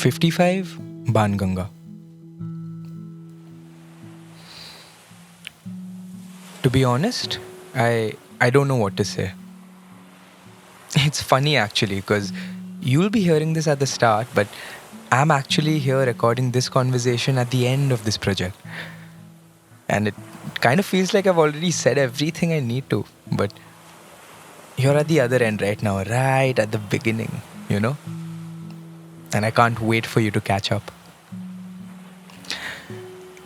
55 Banganga. To be honest, I don't know what to say. It's funny actually because you'll be hearing this at the start, but I'm actually here recording this conversation at the end of this project. And it kind of feels like I've already said everything I need to, but you're at the other end right now, right at the beginning, you know? And I can't wait for you to catch up.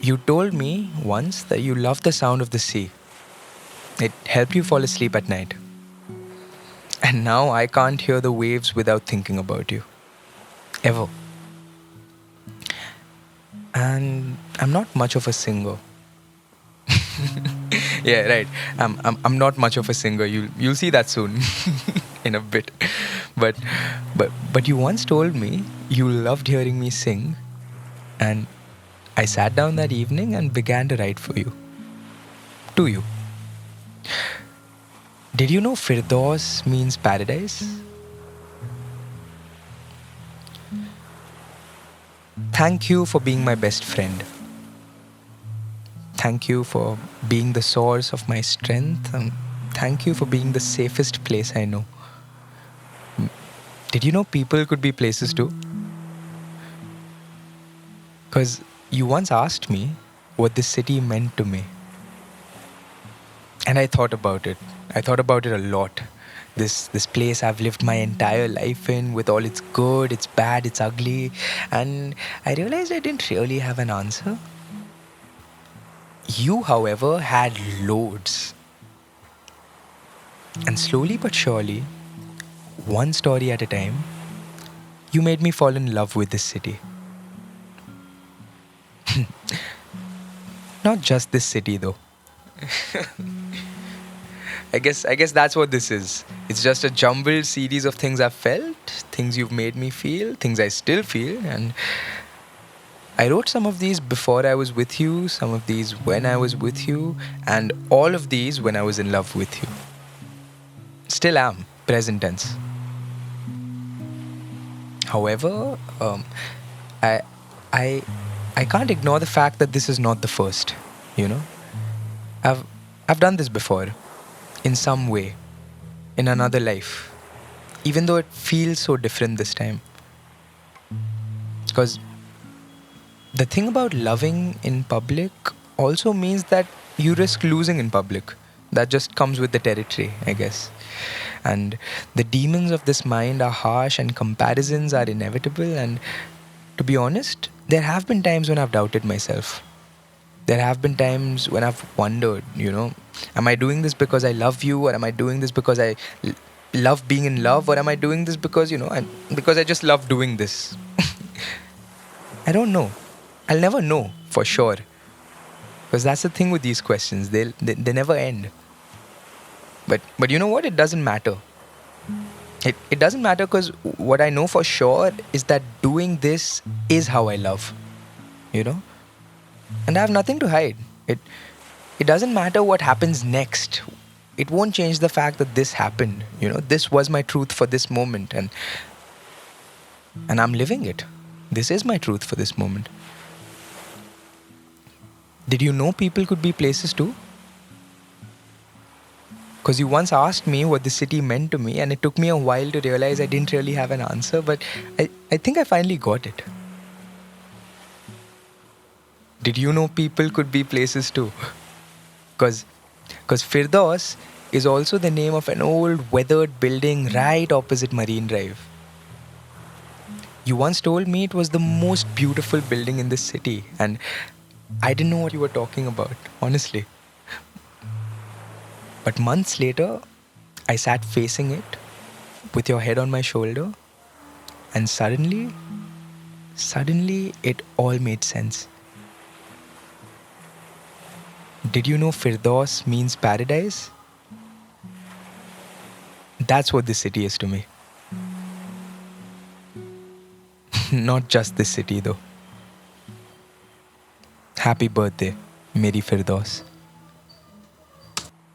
You told me once that you love the sound of the sea. It helped you fall asleep at night. And now I can't hear the waves without thinking about you. Ever. And I'm not much of a singer. Yeah, right. I'm not much of a singer. You'll see that soon, in a bit. But you once told me you loved hearing me sing, and I sat down that evening and began to write for you. To you. Did you know Firdaus means paradise? Thank you for being my best friend. Thank you for being the source of my strength. And thank you for being the safest place I know. Did you know people could be places too? Because you once asked me what this city meant to me. And I thought about it. I thought about it a lot. This place I've lived my entire life in, with all its good, its bad, its ugly. And I realized I didn't really have an answer. You, however, had loads. And slowly but surely, one story at a time, you made me fall in love with this city. Not just this city, though. I guess that's what this is. It's just a jumbled series of things I've felt, things you've made me feel, things I still feel, and I wrote some of these before I was with you, some of these when I was with you, and all of these when I was in love with you. Still am, present tense. However, I, I, I can't ignore the fact that this is not the first. You know, I've done this before, in some way, in another life, even though it feels so different this time. Because the thing about loving in public also means that you risk losing in public. That just comes with the territory, I guess. And the demons of this mind are harsh and comparisons are inevitable. And to be honest, there have been times when I've doubted myself. There have been times when I've wondered, am I doing this because I love you, or am I doing this because I love being in love, or am I doing this because, because I just love doing this? I don't know. I'll never know for sure. Because that's the thing with these questions. They never end. But you know what? It doesn't matter. It doesn't matter because what I know for sure is that doing this is how I love. And I have nothing to hide. It doesn't matter what happens next. It won't change the fact that this happened. This was my truth for this moment. And I'm living it. This is my truth for this moment. Did you know people could be places too? Because you once asked me what the city meant to me, and it took me a while to realize I didn't really have an answer, but I think I finally got it. Did you know people could be places too? Because Firdaus is also the name of an old weathered building right opposite Marine Drive. You once told me it was the most beautiful building in this city, and I didn't know what you were talking about, honestly. But months later, I sat facing it with your head on my shoulder, and suddenly it all made sense. Did you know Firdaus means paradise? That's what this city is to me. Not just this city though. Happy birthday, Meri Firdaus.